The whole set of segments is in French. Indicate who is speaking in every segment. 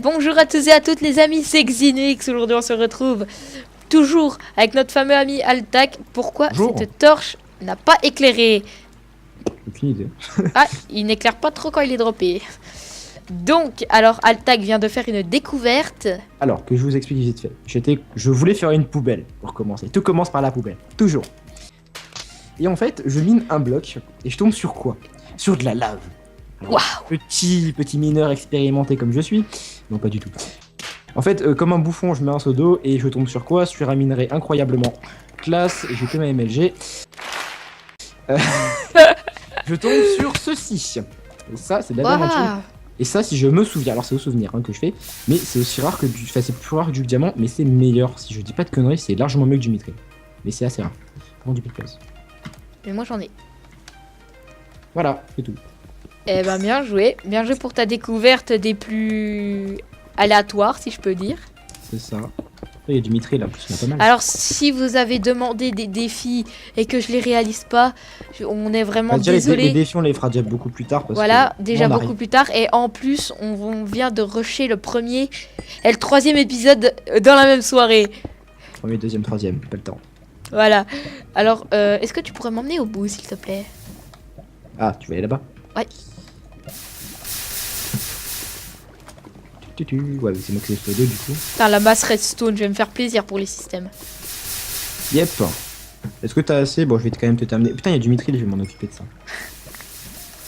Speaker 1: Bonjour à tous et à toutes les amis, c'est Xinix. Aujourd'hui on se retrouve toujours avec notre fameux ami Altac. Pourquoi
Speaker 2: Bonjour.
Speaker 1: cette torche n'a pas éclairé?
Speaker 2: Aucune idée.
Speaker 1: Ah, il n'éclaire pas trop quand il est droppé. Donc, alors Altac vient de faire une découverte.
Speaker 2: Alors, que je vous explique vite fait. Je voulais faire une poubelle pour commencer. Tout commence par la poubelle. Toujours. Et en fait, je mine un bloc et je tombe sur quoi? Sur de la lave. Alors,
Speaker 1: Waouh!
Speaker 2: petit mineur expérimenté comme je suis. Non, pas du tout. En fait, comme un bouffon, je mets un seau d'eau et je tombe sur quoi? Sur un minerai incroyablement classe. J'ai que ma MLG. Je tombe sur ceci. Et ça, c'est de la diamantine.
Speaker 1: Waouh!
Speaker 2: Et ça, si je me souviens, alors c'est au souvenir que je fais, mais c'est aussi rare que du. Enfin, c'est plus rare que du diamant, mais c'est meilleur. Si je dis pas de conneries, c'est largement mieux que du mithril. Mais c'est assez rare. Prends du pitfalls.
Speaker 1: Mais moi j'en ai.
Speaker 2: Voilà, c'est tout.
Speaker 1: Eh ben bien joué pour ta découverte des plus aléatoires si je peux dire.
Speaker 2: C'est ça. Il y a du mithril là, en plus, il y en a pas mal.
Speaker 1: Alors si vous avez demandé des défis et que je les réalise pas, on est vraiment
Speaker 2: Déjà,
Speaker 1: désolé.
Speaker 2: les défis, on les fera déjà beaucoup plus tard. Parce
Speaker 1: Voilà,
Speaker 2: que
Speaker 1: déjà
Speaker 2: on
Speaker 1: beaucoup
Speaker 2: arrive.
Speaker 1: plus tard. Et en plus, on vient de rusher le premier et le troisième épisode dans la même soirée.
Speaker 2: Premier, deuxième, troisième, pas le temps.
Speaker 1: Voilà. Alors, est-ce que tu pourrais m'emmener au bout, s'il te plaît?
Speaker 2: Ah, tu vas aller là-bas?
Speaker 1: Ouais.
Speaker 2: Ouais, c'est moi qui ai fait deux du coup.
Speaker 1: Putain, la masse redstone, je vais me faire plaisir pour les systèmes.
Speaker 2: Yep. Est-ce que t'as assez? Bon, je vais quand même te t'amener. Putain, il y a du mithril, je vais m'en occuper de ça.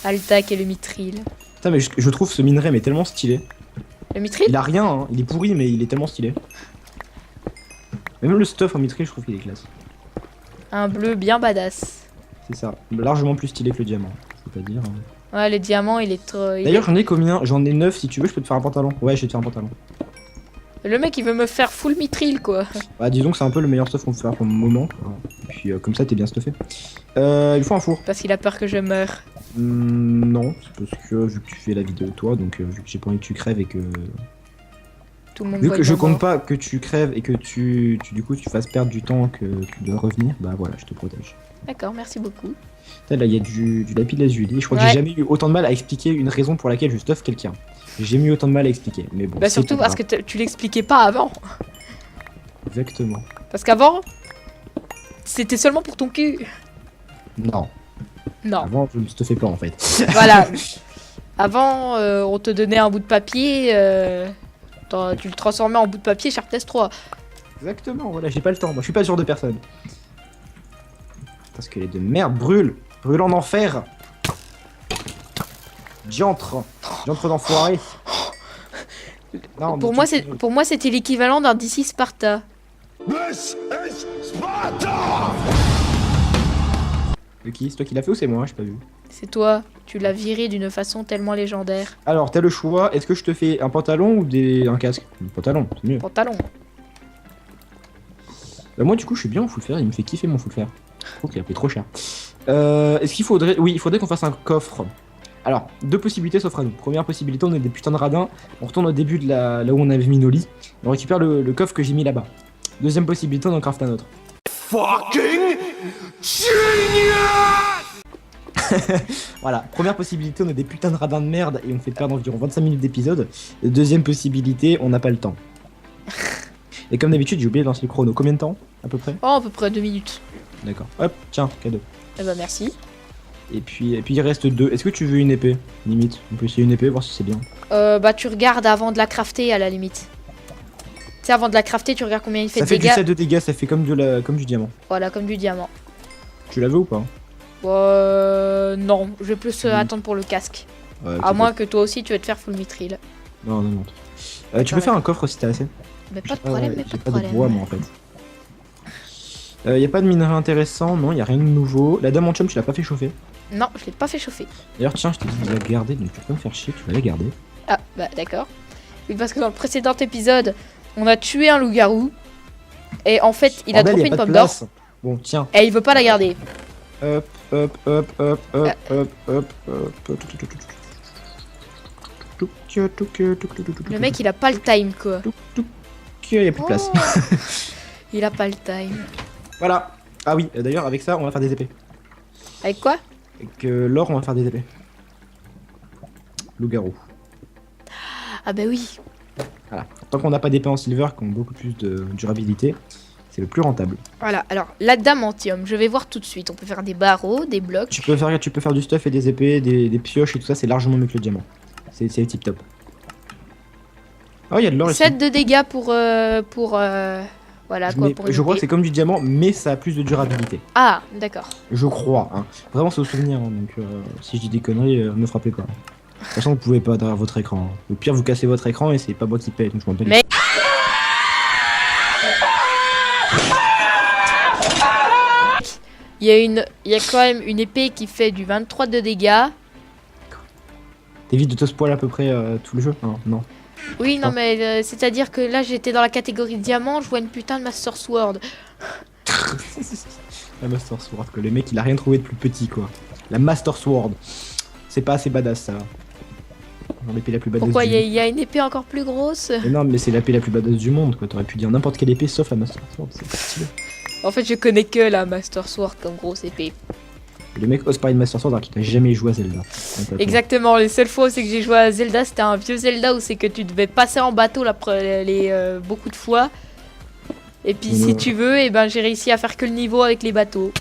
Speaker 1: Altac et le mithril.
Speaker 2: Putain, mais je trouve ce minerai mais tellement stylé.
Speaker 1: Le mithril?
Speaker 2: Il a rien, hein. Il est pourri, mais il est tellement stylé. Même le stuff en mithril, je trouve qu'il est classe.
Speaker 1: Un bleu bien badass.
Speaker 2: C'est ça. Largement plus stylé que le diamant. C'est-à-dire.
Speaker 1: Ouais, le diamant, il est trop...
Speaker 2: D'ailleurs, j'en ai combien? J'en ai 9 si tu veux, je peux te faire un pantalon. Ouais, je vais te faire un pantalon.
Speaker 1: Le mec, il veut me faire full mithril, quoi.
Speaker 2: Bah, disons que c'est un peu le meilleur stuff qu'on peut faire pour le moment. Et puis, comme ça, t'es bien stuffé. Il faut un four.
Speaker 1: Parce qu'il a peur que je meure.
Speaker 2: Non, c'est parce que vu que tu fais la vidéo toi, donc vu que j'ai pas envie que tu crèves et que.
Speaker 1: Tout le monde
Speaker 2: Vu
Speaker 1: voit
Speaker 2: que
Speaker 1: le
Speaker 2: je
Speaker 1: moment.
Speaker 2: compte pas que tu crèves et que du coup tu fasses perdre du temps que tu dois revenir, bah voilà, je te protège.
Speaker 1: D'accord, merci beaucoup.
Speaker 2: Là, il y a du lapis lazuli. Je crois que
Speaker 1: Ouais.
Speaker 2: j'ai jamais eu autant de mal à expliquer une raison pour laquelle je stuff quelqu'un. J'ai jamais eu autant de mal à expliquer. Mais bon.
Speaker 1: Bah
Speaker 2: c'est
Speaker 1: surtout
Speaker 2: pas
Speaker 1: parce
Speaker 2: grave.
Speaker 1: que tu l'expliquais pas avant.
Speaker 2: Exactement.
Speaker 1: Parce qu'avant, c'était seulement pour ton cul.
Speaker 2: Non.
Speaker 1: Non.
Speaker 2: Avant, je ne stuffais pas en fait.
Speaker 1: Voilà. Avant, on te donnait un bout de papier, tu le transformais en bout de papier Sharpness 3.
Speaker 2: Exactement, voilà, j'ai pas le temps. Moi, je suis pas ce genre de personne. Parce que les de merde brûlent. Brûlent en enfer. Diantre. Diantre d'enfoiré. Non,
Speaker 1: Pour
Speaker 2: mais
Speaker 1: moi, c'était l'équivalent d'un DC Sparta.
Speaker 3: This is Sparta!
Speaker 2: De qui? C'est toi qui l'as fait ou c'est moi? J'ai pas vu.
Speaker 1: C'est toi, tu l'as viré d'une façon tellement légendaire.
Speaker 2: Alors, t'as le choix. Est-ce que je te fais un pantalon ou un casque? Un pantalon, c'est mieux.
Speaker 1: Pantalon.
Speaker 2: Bah, moi, du coup, je suis bien en full fer. Il me fait kiffer mon full fer. Je trouve qu'il a pris trop cher. Est-ce qu'il faudrait. Oui, il faudrait qu'on fasse un coffre. Alors, deux possibilités s'offrent à nous. Première possibilité, on est des putains de radins. On retourne au début de là où on avait mis nos lits. Et on récupère le coffre que j'ai mis là-bas. Deuxième possibilité, on en craft un autre.
Speaker 3: Fucking genius!
Speaker 2: Voilà, première possibilité, on est des putains de radins de merde et on fait perdre environ 25 minutes d'épisode. Et deuxième possibilité, on n'a pas le temps. Et comme d'habitude, j'ai oublié de lancer le chrono. Combien de temps, à peu près?
Speaker 1: Oh, à peu près 2 minutes.
Speaker 2: D'accord. Hop, tiens, cadeau.
Speaker 1: Eh bah merci.
Speaker 2: Et puis il reste deux. Est-ce que tu veux une épée? Limite, on peut essayer une épée, voir si c'est bien.
Speaker 1: Bah tu regardes avant de la crafter à la limite. Tu sais, avant de la crafter, tu regardes combien il fait
Speaker 2: Ça
Speaker 1: de
Speaker 2: fait du
Speaker 1: dégâts.
Speaker 2: 7 de dégâts, ça fait comme du diamant.
Speaker 1: Voilà, comme du diamant.
Speaker 2: Tu la veux ou pas?
Speaker 1: Non, je vais plus attendre pour le casque.
Speaker 2: Ouais,
Speaker 1: À moins que toi aussi tu veux te faire full mithril.
Speaker 2: Non, non, non. Tu peux
Speaker 1: Ouais.
Speaker 2: faire un coffre si t'as assez?
Speaker 1: Mais pas de problème, mais
Speaker 2: J'ai
Speaker 1: pas de
Speaker 2: pas de bois
Speaker 1: problème.
Speaker 2: moi en fait. Y a pas de minerai intéressant, non, y a rien de nouveau. La damantium, tu l'as pas fait chauffer.
Speaker 1: Non, je l'ai pas fait chauffer.
Speaker 2: D'ailleurs, tiens, je t'ai dit de la garder, donc tu peux pas me faire chier, tu vas la garder.
Speaker 1: Ah, bah d'accord. Oui, parce que dans le précédent épisode, on a tué un loup-garou. Et en fait, il a
Speaker 2: Bordel,
Speaker 1: droppé
Speaker 2: y
Speaker 1: une
Speaker 2: pas de
Speaker 1: pomme d'or.
Speaker 2: place. Bon, tiens.
Speaker 1: Et il veut pas la garder.
Speaker 2: Hop, hop, hop, hop, hop, hop, hop, hop.
Speaker 1: Le mec, il a pas le time, quoi.
Speaker 2: Y a plus de place.
Speaker 1: Oh. Il a pas le time.
Speaker 2: Voilà. Ah oui, d'ailleurs, avec ça, on va faire des épées.
Speaker 1: Avec quoi?
Speaker 2: Avec l'or, on va faire des épées. Loup-garou.
Speaker 1: Ah bah oui.
Speaker 2: Voilà. Tant qu'on n'a pas d'épée en silver qui ont beaucoup plus de durabilité, c'est le plus rentable.
Speaker 1: Voilà, alors, l'adamantium, je vais voir tout de suite. On peut faire des barreaux, des blocs.
Speaker 2: Tu peux faire du stuff et des épées, des pioches et tout ça, c'est largement mieux que le diamant. C'est tip top. Oh, il y a de l'or ici.
Speaker 1: 7 de dégâts pour voilà quoi, pour une
Speaker 2: Je crois que
Speaker 1: épée.
Speaker 2: c'est comme du diamant, mais ça a plus de durabilité.
Speaker 1: Ah, d'accord.
Speaker 2: Je crois. Hein. Vraiment, c'est au souvenir. Hein, donc, si je dis des conneries, me frappez pas. De toute façon, vous pouvez pas derrière votre écran. Hein. Au pire, vous cassez votre écran et c'est pas moi qui paye. Donc je m'en bats les
Speaker 1: Mais- Il y a quand même une épée qui fait du 23 de dégâts.
Speaker 2: T'évites de te spoil à peu près tout le jeu. Non, non.
Speaker 1: Oui, non,
Speaker 2: Oh.
Speaker 1: mais c'est-à-dire que là, j'étais dans la catégorie diamant, je vois une putain de Master Sword.
Speaker 2: La Master Sword, que le mec il a rien trouvé de plus petit quoi. La Master Sword. C'est pas assez badass ça. Genre l'épée la plus badass
Speaker 1: Pourquoi
Speaker 2: du
Speaker 1: il y a une épée encore plus grosse?
Speaker 2: Mais non, mais c'est l'épée la plus badass du monde quoi. T'aurais pu dire n'importe quelle épée sauf la Master Sword. C'est pas stylé.
Speaker 1: En fait, je connais que la Master Sword comme grosse épée.
Speaker 2: Le mec ose parler de Master Sword alors qu'il n'a jamais joué à Zelda. Donc, attends.
Speaker 1: Exactement, les seules fois où c'est que j'ai joué à Zelda, c'était un vieux Zelda où c'est que tu devais passer en bateau beaucoup de fois. Et puis si tu veux, et ben j'ai réussi à faire que le niveau avec les bateaux.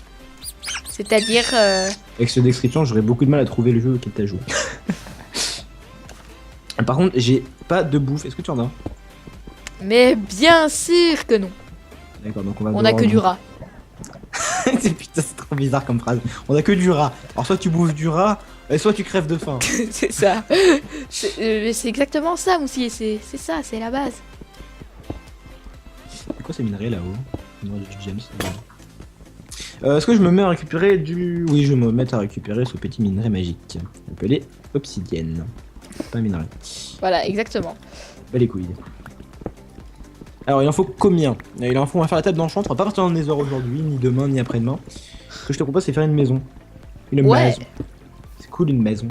Speaker 1: C'est-à-dire...
Speaker 2: Avec cette description, j'aurais beaucoup de mal à trouver le jeu auquel t'as joué. Par contre, j'ai pas de bouffe. Est-ce que tu en as?
Speaker 1: Mais bien sûr que non.
Speaker 2: D'accord, donc on va
Speaker 1: On a que du rat.
Speaker 2: Putain, c'est trop bizarre comme phrase. On a que du rat. Alors soit tu bouffes du rat, et soit tu crèves de faim.
Speaker 1: C'est ça. C'est exactement ça, Moussi. C'est ça, c'est la base.
Speaker 2: C'est quoi ces minerais là-haut? Non, du James. Est-ce que je me mets à récupérer du... Oui, je vais me mettre à récupérer ce petit minerai magique. Appelé obsidienne. Pas un minerai.
Speaker 1: Voilà, exactement.
Speaker 2: Pas les couilles. Alors, il en faut combien? Il en faut, on va faire la table d'enchant. On va pas partir dans le Nether aujourd'hui, ni demain, ni après-demain. Ce que je te propose, c'est faire une maison. Une
Speaker 1: Ouais.
Speaker 2: maison. C'est cool, une maison.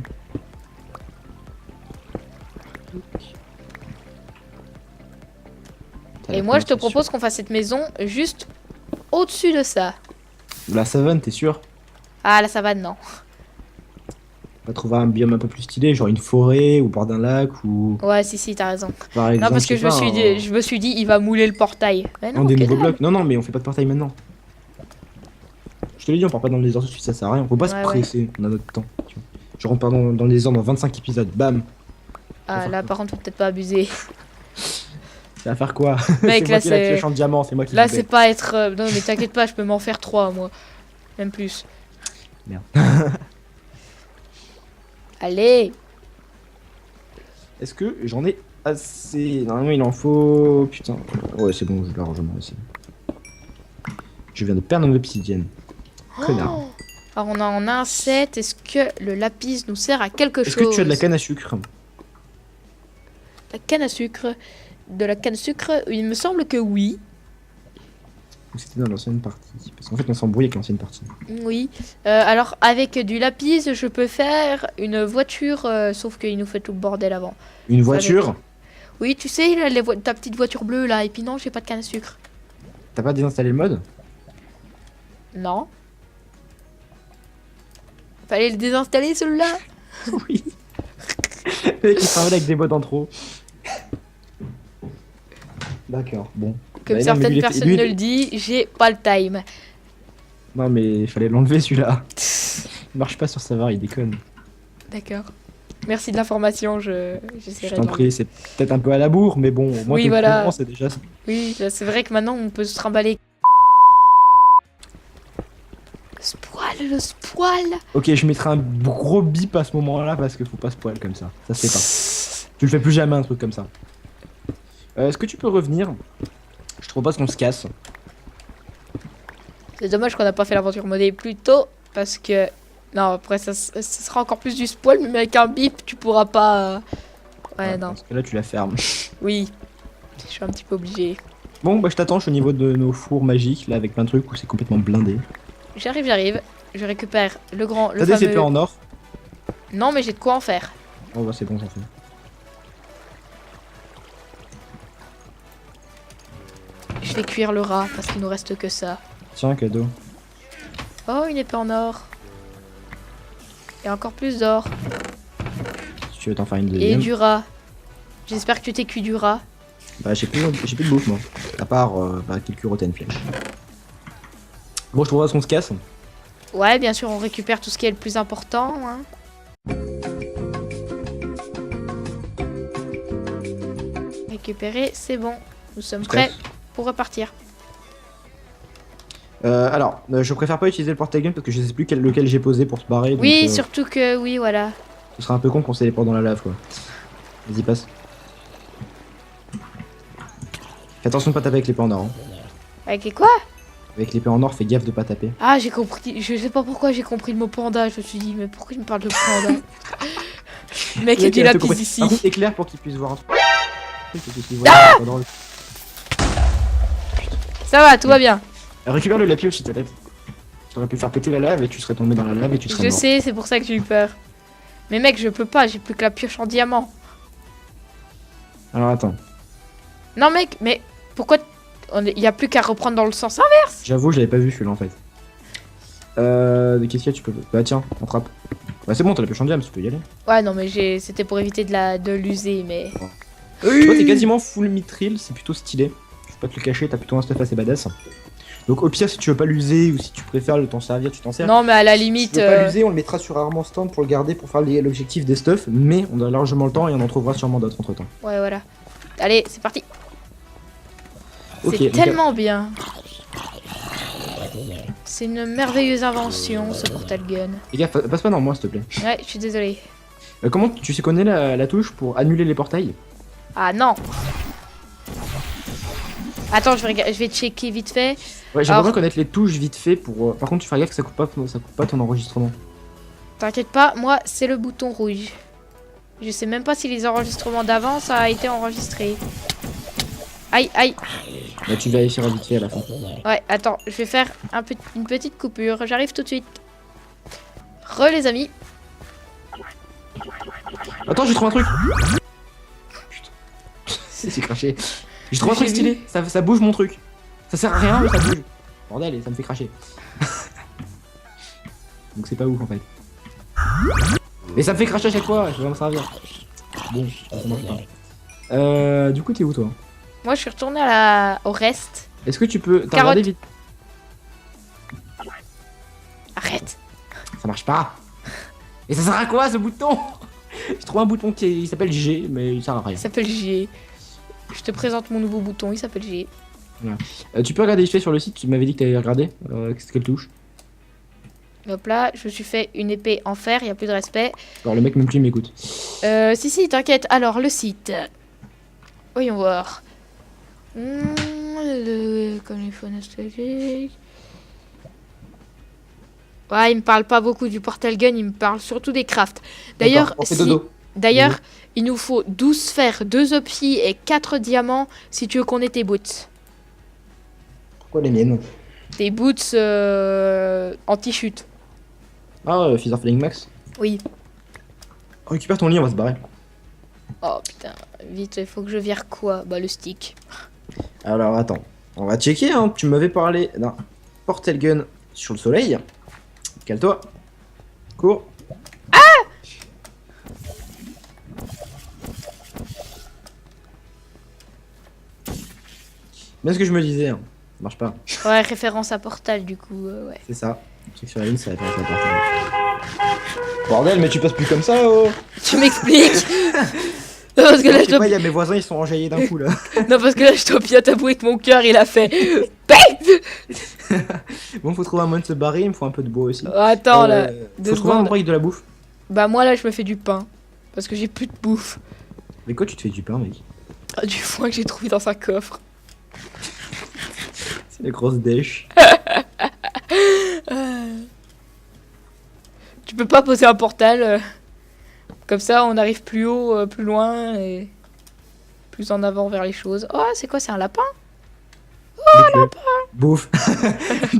Speaker 1: Et moi, je te propose qu'on fasse cette maison juste au-dessus de ça.
Speaker 2: La savane, t'es sûr?
Speaker 1: Ah, la savane, non.
Speaker 2: On va trouver un biome un peu plus stylé, genre une forêt, ou bord d'un lac, ou...
Speaker 1: Ouais, si, t'as raison.
Speaker 2: Par exemple,
Speaker 1: Non, parce que
Speaker 2: je sais pas,
Speaker 1: je me suis dit, il va mouler le portail. Mais non,
Speaker 2: des
Speaker 1: que
Speaker 2: nouveaux
Speaker 1: dalle.
Speaker 2: blocs. Non, non, mais on fait pas de portail maintenant. Je te l'ai dit, on part pas dans les heures tout de suite, ça sert à rien. Faut pas se
Speaker 1: Ouais,
Speaker 2: presser, on a notre temps. Tu vois. Je rentre pas dans les heures dans 25 épisodes, bam.
Speaker 1: Ah, là, par contre, faut peut-être pas abuser.
Speaker 2: Ça va faire quoi?
Speaker 1: Mec,
Speaker 2: C'est
Speaker 1: là,
Speaker 2: moi qui ai la
Speaker 1: c'est...
Speaker 2: pioche en diamant, c'est moi qui
Speaker 1: Là,
Speaker 2: l'ai.
Speaker 1: c'est pas être... Non, mais t'inquiète pas, je peux m'en faire 3, moi. Même plus.
Speaker 2: Merde.
Speaker 1: Allez.
Speaker 2: Est-ce que j'en ai assez? Normalement, il en faut... Putain. Ouais, c'est bon, je l'ai largement assez. Je viens de perdre mon obsidienne. Connard.
Speaker 1: Oh. Alors, on en a un 7. Est-ce que le lapis nous sert à quelque
Speaker 2: Est-ce
Speaker 1: chose?
Speaker 2: que tu as de la canne à sucre?
Speaker 1: La canne à sucre. De la canne à sucre, il me semble que oui.
Speaker 2: Ou c'était dans l'ancienne partie? Parce qu'en fait, on s'embrouille avec l'ancienne partie.
Speaker 1: Oui. Alors, avec du lapis, je peux faire une voiture, sauf qu'il nous fait tout le bordel avant.
Speaker 2: Une voiture?
Speaker 1: Oui, tu sais, là, ta petite voiture bleue, là. Et puis non, j'ai pas de canne à sucre.
Speaker 2: T'as pas désinstallé le mode?
Speaker 1: Non. Fallait le désinstaller, celui-là.
Speaker 2: Oui. Le mec, il travaille avec des modes en trop. D'accord, bon.
Speaker 1: Comme
Speaker 2: Bah, non, mais
Speaker 1: certaines
Speaker 2: lui, il était-
Speaker 1: personnes
Speaker 2: lui,
Speaker 1: me le disent, j'ai pas le time.
Speaker 2: Non, mais il fallait l'enlever celui-là. Il marche pas sur Savard, il déconne.
Speaker 1: D'accord. Merci de l'information,
Speaker 2: Je
Speaker 1: j'essaierai
Speaker 2: t'en
Speaker 1: de...
Speaker 2: prie, c'est peut-être un peu à la bourre, mais bon, au moins
Speaker 1: Oui,
Speaker 2: t'es au
Speaker 1: voilà.
Speaker 2: courant, c'est déjà ça.
Speaker 1: Oui, là, c'est vrai que maintenant, on peut se trimballer. Le spoil.
Speaker 2: Ok, je mettrai un gros bip à ce moment-là parce qu'il faut pas spoil comme ça. Ça se fait pas. Tu le fais plus jamais un truc comme ça. Est-ce que tu peux revenir? Je te propose qu'on se casse.
Speaker 1: C'est dommage qu'on n'a pas fait l'aventure modée plus tôt, parce que... Non, après, ça sera encore plus du spoil, mais avec un bip, tu pourras pas... Ouais, non.
Speaker 2: Parce que là, tu la fermes.
Speaker 1: Oui. Je suis un petit peu obligée.
Speaker 2: Bon, bah je t'attends, je suis au niveau de nos fours magiques, là, avec plein de trucs où c'est complètement blindé.
Speaker 1: J'arrive. Je récupère le grand, le
Speaker 2: T'as des épées
Speaker 1: fameux...
Speaker 2: en or?
Speaker 1: Non, mais j'ai de quoi en faire.
Speaker 2: Oh bah c'est bon, j'en fais.
Speaker 1: Je vais cuire le rat, parce qu'il nous reste que ça.
Speaker 2: Tiens, cadeau.
Speaker 1: Oh, une épée en or. Et encore plus d'or.
Speaker 2: Si tu veux t'en faire une
Speaker 1: Et
Speaker 2: deuxième.
Speaker 1: du rat. J'espère que tu t'es cuit du rat.
Speaker 2: Bah j'ai plus de bouffe moi. À part quelques rotten flèches. Bon je trouve qu'on se casse.
Speaker 1: Ouais, bien sûr, on récupère tout ce qui est le plus important. Hein. Récupérer, c'est bon. Nous sommes prêts pour repartir.
Speaker 2: Alors, je préfère pas utiliser le porte-gun parce que je sais plus lequel j'ai posé pour se barrer.
Speaker 1: Oui,
Speaker 2: donc,
Speaker 1: surtout que, oui, voilà.
Speaker 2: ce serait un peu con qu'on se téléporte dans la lave quoi. Vas-y, passe. Fais attention de pas taper avec l'épée en or. Hein.
Speaker 1: Avec les quoi?
Speaker 2: Avec l'épée en or, fais gaffe de pas taper.
Speaker 1: Ah, j'ai compris. Je sais pas pourquoi j'ai compris le mot panda. Je me suis dit, mais pourquoi il me parle de panda? Le mec, il y a du lapis ici.
Speaker 2: Par contre, éclair pour qu'il puisse voir un truc.
Speaker 1: Ah ça va, tout va bien.
Speaker 2: Récupère le lapis aussi, t'aurais pu faire péter la lave et tu serais tombé dans la lave et tu serais
Speaker 1: Je
Speaker 2: mort.
Speaker 1: sais, c'est pour ça que j'ai eu peur. Mais mec, je peux pas, j'ai plus que la pioche en diamant.
Speaker 2: Alors attends,
Speaker 1: Non mec, mais pourquoi il y a plus qu'à reprendre dans le sens inverse?
Speaker 2: j'avoue, j'avais pas vu celui-là en fait. Qu'est-ce qu'il y a, tu peux. Bah tiens, on frappe. Bah c'est bon, t'as la pioche en diamant, tu peux y aller.
Speaker 1: Ouais, non mais c'était pour éviter de l'user, mais...
Speaker 2: Tu vois, t'es quasiment full mithril, c'est plutôt stylé. Je peux pas te le cacher, t'as plutôt un stuff assez badass. Donc au pire, si tu veux pas l'user ou si tu préfères t'en servir, tu t'en sers.
Speaker 1: Non mais à la
Speaker 2: Si
Speaker 1: limite...
Speaker 2: tu veux pas l'user, on le mettra sur Armand Stand pour le garder pour faire l'objectif des stuffs, mais on a largement le temps et on en trouvera sûrement d'autres entre temps.
Speaker 1: Ouais, voilà. Allez, c'est parti.
Speaker 2: Ok,
Speaker 1: C'est
Speaker 2: donc,
Speaker 1: tellement bien. C'est une merveilleuse invention, ce portal gun.
Speaker 2: les gars, passe pas dans moi s'il te plaît.
Speaker 1: Ouais, je suis désolé.
Speaker 2: Comment tu sais connais la touche pour annuler les portails?
Speaker 1: Ah non. Attends, je vais checker vite fait.
Speaker 2: Ouais, j'aimerais
Speaker 1: Alors-
Speaker 2: bien connaître les touches vite fait pour. Par contre, tu feras gaffe que ça coupe pas ton enregistrement.
Speaker 1: T'inquiète pas, moi, c'est le bouton rouge. Je sais même pas si les enregistrements d'avant, ça a été enregistré. Aïe, aïe.
Speaker 2: Bah, tu vérifieras vite fait à la fin.
Speaker 1: Ouais, attends, je vais faire une petite coupure. J'arrive tout de suite. Les amis.
Speaker 2: Attends, j'ai trouvé un truc. Putain. C'est craché. J'ai trouvé un truc stylé. Ça bouge mon truc. Ça sert à rien, mais ça bouge. Bordel, et ça me fait cracher. Donc c'est pas ouf en fait. Mais ça me fait cracher à chaque fois, je vais m'en servir. Bon, ça marche pas. Du coup, t'es où toi?
Speaker 1: Moi, je suis retournée au reste.
Speaker 2: Est-ce que tu peux. T'as
Speaker 1: Carotte.
Speaker 2: regardé vite?
Speaker 1: Arrête.
Speaker 2: Ça marche pas. Et ça sert à quoi ce bouton? J'ai trouvé un bouton qui s'appelle G, mais il sert à rien.
Speaker 1: Il s'appelle G. Je te présente mon nouveau bouton, il s'appelle G.
Speaker 2: Tu peux regarder vite fait sur le site, tu m'avais dit que t'avais regardé. Qu'est-ce qu'elle touche?
Speaker 1: Hop là, je me suis fait une épée en fer, il n'y a plus de respect.
Speaker 2: Alors le mec même plus il m'écoute.
Speaker 1: Si, t'inquiète. Alors, le site. Voyons voir. Le téléphone stratégique. Ouais, il me parle pas beaucoup du portal gun, il me parle surtout des crafts. D'ailleurs,
Speaker 2: D'accord, on fait dodo.
Speaker 1: D'ailleurs, il nous faut 12 sphères, 2 opis et 4 diamants si tu veux qu'on ait tes boots.
Speaker 2: Pourquoi les miennes?
Speaker 1: Tes boots anti-chute.
Speaker 2: Ah, Feather Falling Max.
Speaker 1: Oui.
Speaker 2: Récupère ton lit, on va se barrer.
Speaker 1: Oh putain, vite, il faut que je vire quoi? Bah le stick.
Speaker 2: Alors attends, on va checker, hein. Tu m'avais parlé d'un portal gun sur le soleil. Cale-toi. Cours. Bien ce que je me disais, hein. Ça marche pas.
Speaker 1: Ouais, référence à portal du coup, ouais.
Speaker 2: C'est ça. Le truc sur la ligne, ça va faire ça portal. Bordel, mais tu passes plus comme ça, oh.
Speaker 1: Tu m'expliques? Non, parce que là,
Speaker 2: Je
Speaker 1: je
Speaker 2: sais
Speaker 1: dois...
Speaker 2: pas, il y a mes voisins, ils sont enjaillés d'un coup là.
Speaker 1: non, parce que là, je dois bien t'avouer que mon cœur, il a fait...
Speaker 2: Bon, faut trouver un moyen de se barrer, il me faut un peu de bois aussi.
Speaker 1: Oh, attends, là,
Speaker 2: Faut
Speaker 1: 2
Speaker 2: trouver un
Speaker 1: secondes.
Speaker 2: endroit avec de la bouffe.
Speaker 1: Bah moi, là, je me fais du pain. Parce que j'ai plus de bouffe.
Speaker 2: Mais quoi, tu te fais du pain, mec?
Speaker 1: Ah, du foin que j'ai trouvé dans un coffre.
Speaker 2: C'est la grosse dèche.
Speaker 1: Tu peux pas poser un portal. Comme ça, on arrive plus haut, plus loin et plus en avant vers les choses. Oh, c'est quoi? C'est un lapin?
Speaker 2: Bouffe.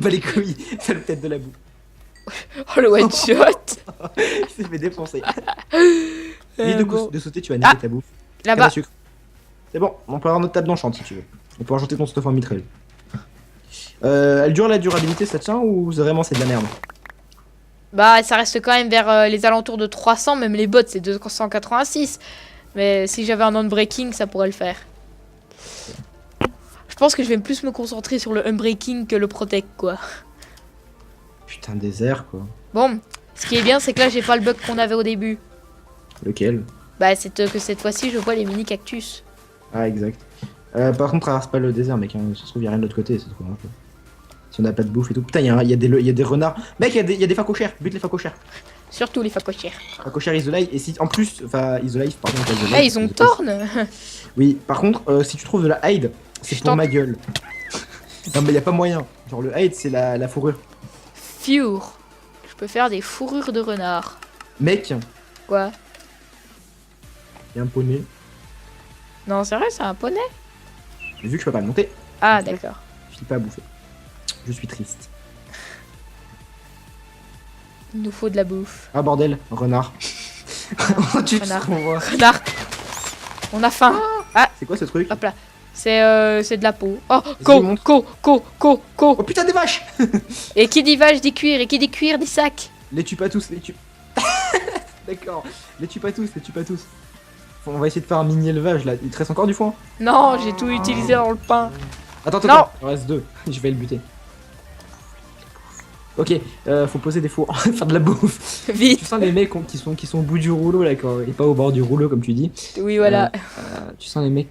Speaker 2: Pas les couilles, c'est la tête de la bouffe.
Speaker 1: Oh, le one shot.
Speaker 2: Il s'est fait défoncer. Vite
Speaker 1: Bon.
Speaker 2: de sauter, tu vas niquer ta bouffe. Canne à
Speaker 1: Là-bas.
Speaker 2: sucre. C'est bon, on peut avoir notre table d'enchant si tu veux. On peut rajouter ton stuff en mitraille. Elle dure la durabilité, ça tient ou vraiment c'est de la merde?
Speaker 1: Bah, ça reste quand même vers les alentours de 300. Même les bots, c'est 286. Mais si j'avais un on-breaking, ça pourrait le faire. Je pense que je vais plus me concentrer sur le unbreaking que le protect, quoi.
Speaker 2: Putain, désert, quoi.
Speaker 1: Bon, ce qui est bien, c'est que là, j'ai pas le bug qu'on avait au début.
Speaker 2: Lequel?
Speaker 1: Bah, c'est que cette fois-ci, je vois les mini cactus.
Speaker 2: Ah, exact. Par contre, traverse pas le désert, mec. Hein. Ça se trouve, y a rien de l'autre côté. Ça se trouve, hein. Si on a pas de bouffe et tout. Putain, y a des renards. Mec, y a des phacochères. Bute les phacochères.
Speaker 1: Surtout les phacochères.
Speaker 2: Phacochères Isolife. Et si, en plus, enfin, Isolife, pardon. Pas Isolife,
Speaker 1: Ah, ils ont torn.
Speaker 2: Oui, par contre, si tu trouves de la hide, c'est
Speaker 1: Je
Speaker 2: pour
Speaker 1: tente.
Speaker 2: ma gueule. Non, mais y a pas moyen. Genre, le hide, c'est la fourrure.
Speaker 1: Fure. Je peux faire des fourrures de renard.
Speaker 2: Mec,
Speaker 1: Quoi?
Speaker 2: y a un poney.
Speaker 1: Non, c'est vrai, c'est un poney?
Speaker 2: Mais vu que je peux pas le monter,
Speaker 1: Ah, d'accord.
Speaker 2: je suis pas à bouffer. Je suis triste.
Speaker 1: Il nous faut de la bouffe.
Speaker 2: Ah, bordel, renard. Tu te
Speaker 1: Renard.
Speaker 2: renvoies.
Speaker 1: Renard. On a faim.
Speaker 2: C'est quoi ce truc?
Speaker 1: Hop là. C'est de la peau. Oh,
Speaker 2: Vas-y, montre.
Speaker 1: co.
Speaker 2: Oh putain, des vaches!
Speaker 1: Et qui dit vache dit cuir. Et qui dit cuir dit sac.
Speaker 2: Les tue pas tous, les tue. D'accord, les tue pas tous, les tue pas tous. On va essayer de faire un mini élevage là. Il te reste encore du foin?
Speaker 1: Non, j'ai tout utilisé dans le pain.
Speaker 2: Attends,
Speaker 1: Non.
Speaker 2: il en reste 2. Je vais le buter. Ok, faut poser des fours, faire de la bouffe. Tu
Speaker 1: Vite.
Speaker 2: sens les mecs qui sont au bout du rouleau là, et pas au bord du rouleau comme tu dis.
Speaker 1: Oui, voilà.
Speaker 2: Tu sens les mecs.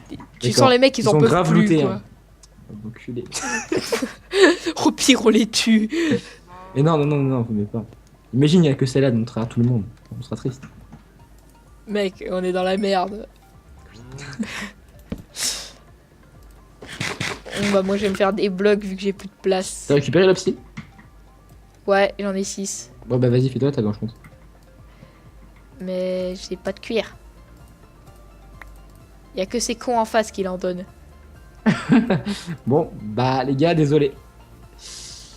Speaker 1: Tu
Speaker 2: d'accord.
Speaker 1: sens les mecs, ils en
Speaker 2: ont
Speaker 1: peuvent
Speaker 2: grave
Speaker 1: plus,
Speaker 2: looté.
Speaker 1: quoi.
Speaker 2: Hein. Enculé.
Speaker 1: Au pire, on les tue.
Speaker 2: Mais non, vous mettez pas. Imagine, il y a que celle-là de montrer à tout le monde. On sera triste.
Speaker 1: Mec, on est dans la merde. Bon, bah, moi, je vais me faire des blocs vu que j'ai plus de place.
Speaker 2: T'as récupéré la psy?
Speaker 1: Ouais, j'en ai 6.
Speaker 2: Bon bah vas-y, fais-toi ta gauche compte.
Speaker 1: Mais j'ai pas de cuir. Y a que ces cons en face qui l'en donnent.
Speaker 2: Bon, bah les gars, désolé. C'est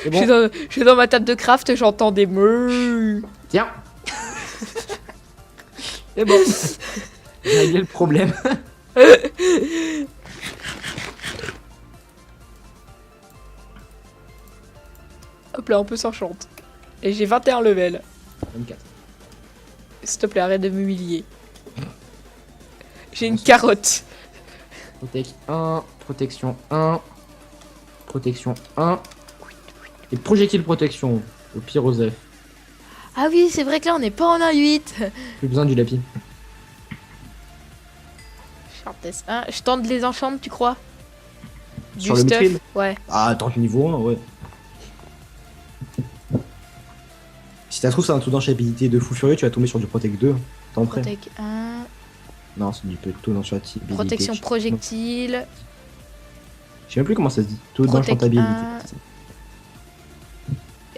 Speaker 2: bon.
Speaker 1: Je suis dans ma table de craft, j'entends des meuh.
Speaker 2: Tiens. C'est bon. J'ai réglé le problème.
Speaker 1: Hop là, on peut s'enchante. Et j'ai 21 levels.
Speaker 2: 24.
Speaker 1: S'il te plaît, arrête de m'humilier. J'ai une carotte.
Speaker 2: Protect 1, protection 1, protection 1. Et projectile protection. Au pire Osef.
Speaker 1: Ah oui, c'est vrai que là, on n'est pas en 1-8.
Speaker 2: Plus besoin du lapis.
Speaker 1: Sharpness 1. Je tente de les enchanter, tu crois?
Speaker 2: Sur le mithril?
Speaker 1: Ouais.
Speaker 2: Ah, tant que niveau 1, ouais. Si ça se trouve, c'est un taux d'enchantabilité de fou furieux, tu vas tomber sur du Protect 2. T'en prêt?
Speaker 1: Protect 1.
Speaker 2: Non, c'est du taux d'enchantabilité.
Speaker 1: Protection projectile.
Speaker 2: Je sais même plus comment ça se dit. Taux
Speaker 1: Protect
Speaker 2: d'enchantabilité.
Speaker 1: 1.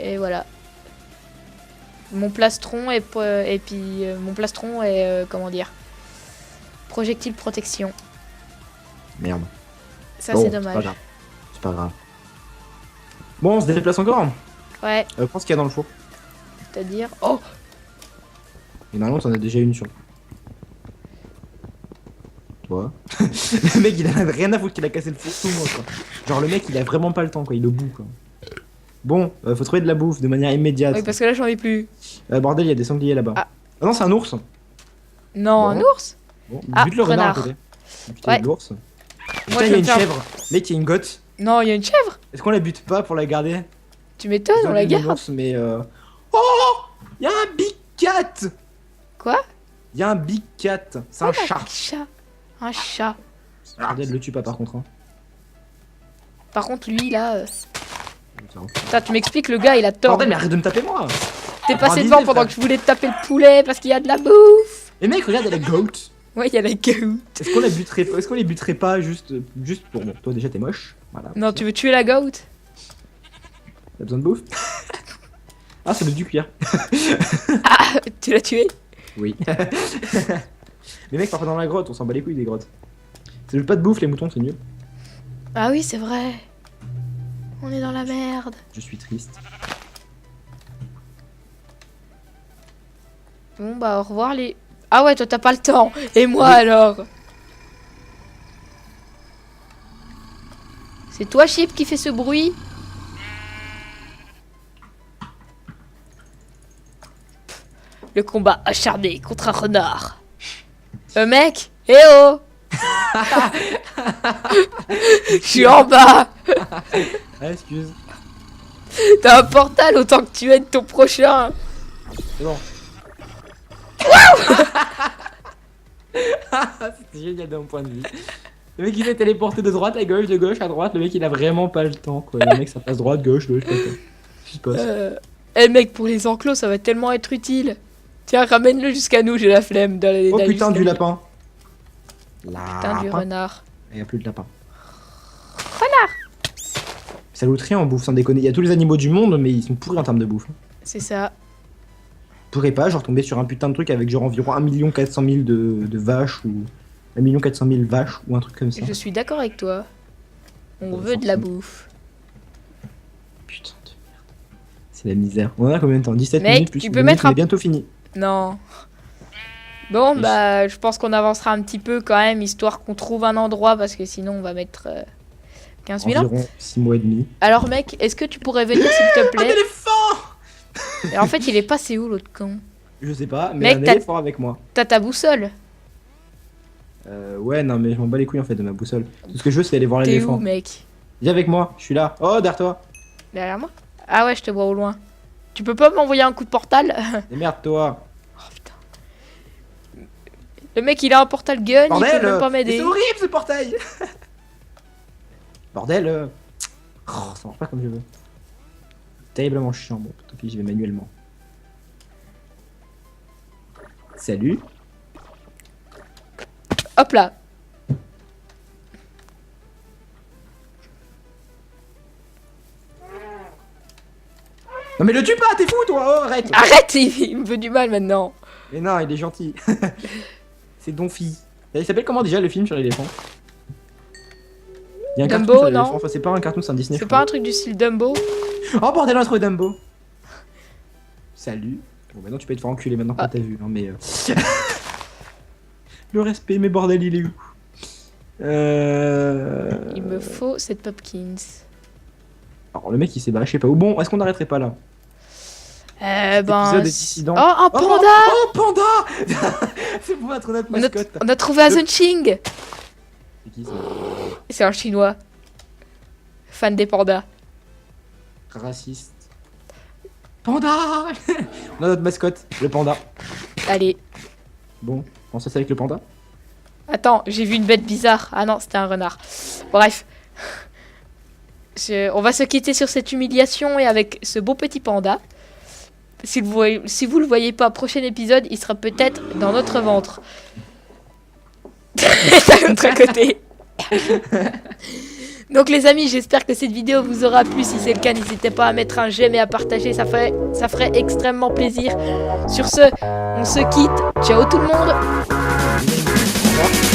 Speaker 1: Et voilà. Mon plastron et puis mon plastron est comment dire, projectile protection.
Speaker 2: Merde.
Speaker 1: Ça
Speaker 2: Bon,
Speaker 1: c'est
Speaker 2: pas
Speaker 1: dommage.
Speaker 2: grave. C'est pas grave. Bon, on se déplace encore.
Speaker 1: Ouais,
Speaker 2: Prends ce qu'il y a dans le four.
Speaker 1: c'est-à-dire oh
Speaker 2: Et normalement, t'en as déjà une sur. Toi. Le mec, il a rien à foutre qu'il a cassé le four tout le monde, quoi. Genre, le mec, il a vraiment pas le temps, quoi. Il est au bout, quoi. Bon, faut trouver de la bouffe de manière immédiate.
Speaker 1: oui parce que là j'en ai plus.
Speaker 2: Bordel, il y a des sangliers là-bas.
Speaker 1: Ah.
Speaker 2: Ah non, c'est un ours.
Speaker 1: Non,
Speaker 2: Bon.
Speaker 1: un ours.
Speaker 2: Bon,
Speaker 1: Ah,
Speaker 2: bute le renard à
Speaker 1: renard.
Speaker 2: côté. Putain,
Speaker 1: Ouais.
Speaker 2: l'ours.
Speaker 1: Moi
Speaker 2: Putain,
Speaker 1: je
Speaker 2: il y a
Speaker 1: vais me
Speaker 2: une
Speaker 1: faire.
Speaker 2: chèvre. Mec, il y a une gotte.
Speaker 1: Non, il y a une chèvre.
Speaker 2: Est-ce qu'on la bute pas pour la garder?
Speaker 1: Tu m'étonnes, on la
Speaker 2: Désolé,
Speaker 1: garde.
Speaker 2: l'ours, mais Oh, il y a un big cat.
Speaker 1: Quoi?
Speaker 2: Il y a un big cat. C'est un chat.
Speaker 1: Chat. Un chat.
Speaker 2: Bordel, le tue pas par contre. Hein.
Speaker 1: Par contre lui là. Putain, tu m'expliques, le gars il a tort.
Speaker 2: Bordel, mais arrête de me taper moi.
Speaker 1: T'es passé
Speaker 2: Disney,
Speaker 1: devant pendant
Speaker 2: frère.
Speaker 1: que je voulais te taper le poulet parce qu'il y a de la bouffe.
Speaker 2: Et mec, regarde, il y a la goat.
Speaker 1: Ouais, il y a la goat.
Speaker 2: Est-ce qu'on les buterait pas juste pour bon, toi déjà t'es moche. Voilà.
Speaker 1: Non, tu veux tuer la goat?
Speaker 2: T'as besoin de bouffe? Ah, c'est du cuir.
Speaker 1: Ah, tu l'as tué?
Speaker 2: Oui. Mais mec, parfois dans la grotte, on s'en bat les couilles des grottes. C'est juste pas de bouffe, les moutons, c'est mieux.
Speaker 1: Ah oui, c'est vrai. On est dans la merde.
Speaker 2: Je suis triste.
Speaker 1: Bon bah au revoir les... Ah ouais, toi t'as pas le temps. Et moi alors? C'est toi Chip qui fait ce bruit? Le combat acharné contre un renard. Mec, eh oh. Je suis en bas.
Speaker 2: Ah, excuse.
Speaker 1: T'as un portal, autant que tu aides ton prochain.
Speaker 2: C'est bon. C'était génial de mon point de vue. Le mec il fait téléporter de droite à gauche, de gauche à droite. Le mec il a vraiment pas le temps quoi. Le mec ça passe droite, gauche, gauche. Qu'est-ce qui se passe?
Speaker 1: Eh mec, pour les enclos, ça va tellement être utile. Tiens, ramène-le jusqu'à nous, j'ai la flemme d'aller.
Speaker 2: Oh putain,
Speaker 1: jusqu'à
Speaker 2: du
Speaker 1: lui.
Speaker 2: lapin.
Speaker 1: Putain, du renard.
Speaker 2: Il n'y a plus de lapin. Renard. Ça loot rien en bouffe, sans déconner. Il y a tous les animaux du monde, mais ils sont pourris en termes de bouffe.
Speaker 1: C'est ça.
Speaker 2: Je pourrais pas, genre tomber sur un putain de truc avec genre environ 1 400 000 de vaches ou 1 400 000 vaches ou un truc comme ça.
Speaker 1: Je suis d'accord avec toi. On
Speaker 2: Ouais,
Speaker 1: veut de la
Speaker 2: forcément.
Speaker 1: bouffe.
Speaker 2: Putain de merde. C'est la misère. On en a combien de temps? 17
Speaker 1: Mec,
Speaker 2: minutes plus
Speaker 1: tu
Speaker 2: une
Speaker 1: peux
Speaker 2: minute,
Speaker 1: mettre
Speaker 2: on
Speaker 1: un-
Speaker 2: est bientôt fini.
Speaker 1: Non. Bon,
Speaker 2: Oui.
Speaker 1: bah, je pense qu'on avancera un petit peu quand même, histoire qu'on trouve un endroit, parce que sinon on va mettre 15 000 ans.
Speaker 2: Environ 6 mois et demi.
Speaker 1: Alors, mec, est-ce que tu pourrais venir, s'il te
Speaker 2: Un
Speaker 1: plaît?
Speaker 2: éléphant.
Speaker 1: Et en fait, il est passé où, l'autre con?
Speaker 2: Je sais pas, mais
Speaker 1: Mec,
Speaker 2: un
Speaker 1: t'as-
Speaker 2: éléphant avec moi.
Speaker 1: T'as ta boussole.
Speaker 2: Ouais, non, mais je m'en bats les couilles en fait de ma boussole. Tout ce que je veux, c'est aller voir
Speaker 1: T'es où,
Speaker 2: l'éléphant.
Speaker 1: mec?
Speaker 2: Viens avec moi, je suis là. Oh, derrière toi.
Speaker 1: Derrière moi? Ah ouais, je te vois au loin. Tu peux pas m'envoyer un coup de portal?
Speaker 2: Démerde-toi.
Speaker 1: Oh putain. Le mec, il a un portal gun, il
Speaker 2: Bordel,
Speaker 1: peut même pas
Speaker 2: mais
Speaker 1: m'aider.
Speaker 2: c'est horrible ce portail. Bordel. Oh, ça marche pas comme je veux. Terriblement chiant. Bon, tant pis, j'y vais manuellement. Salut.
Speaker 1: Hop là.
Speaker 2: Non mais le tue pas, t'es fou toi. Oh, arrête.
Speaker 1: Arrête, il me veut du mal maintenant.
Speaker 2: Mais non, il est gentil. C'est Donphy. Il s'appelle comment déjà le film sur l'éléphant? Il y a un
Speaker 1: Dumbo,
Speaker 2: cartoon sur l'éléphant.
Speaker 1: non?
Speaker 2: Enfin, c'est pas un cartoon, c'est un Disney.
Speaker 1: C'est
Speaker 2: je
Speaker 1: pas un
Speaker 2: crois.
Speaker 1: truc du style Dumbo?
Speaker 2: Oh bordel, on a trouvé Dumbo. Salut. Bon, maintenant tu peux te faire enculer maintenant que
Speaker 1: Ah.
Speaker 2: t'as vu. Hein, mais. Le respect, mais bordel, il est où?
Speaker 1: Il me faut cette Popkins.
Speaker 2: Alors le mec il s'est barré, je sais pas où. Bon, est-ce qu'on n'arrêterait pas là?
Speaker 1: Ben.
Speaker 2: épisode est dissident.
Speaker 1: Oh, un panda!
Speaker 2: Oh, panda. C'est pour être notre
Speaker 1: On a,
Speaker 2: mascotte.
Speaker 1: on a trouvé Azunching!
Speaker 2: C'est qui ça?
Speaker 1: C'est un chinois. Fan des pandas.
Speaker 2: Raciste. Panda. On a notre mascotte, le panda.
Speaker 1: Allez.
Speaker 2: Bon, on se fait avec le panda.
Speaker 1: Attends, j'ai vu une bête bizarre. Ah non, c'était un renard. Bref. On va se quitter sur cette humiliation et avec ce beau petit panda. Si vous le voyez pas, prochain épisode, il sera peut-être dans notre ventre. De l'autre côté. Donc les amis, j'espère que cette vidéo vous aura plu. Si c'est le cas, n'hésitez pas à mettre un j'aime et à partager. Ça ferait extrêmement plaisir. Sur ce, on se quitte. Ciao tout le monde.
Speaker 2: Au revoir.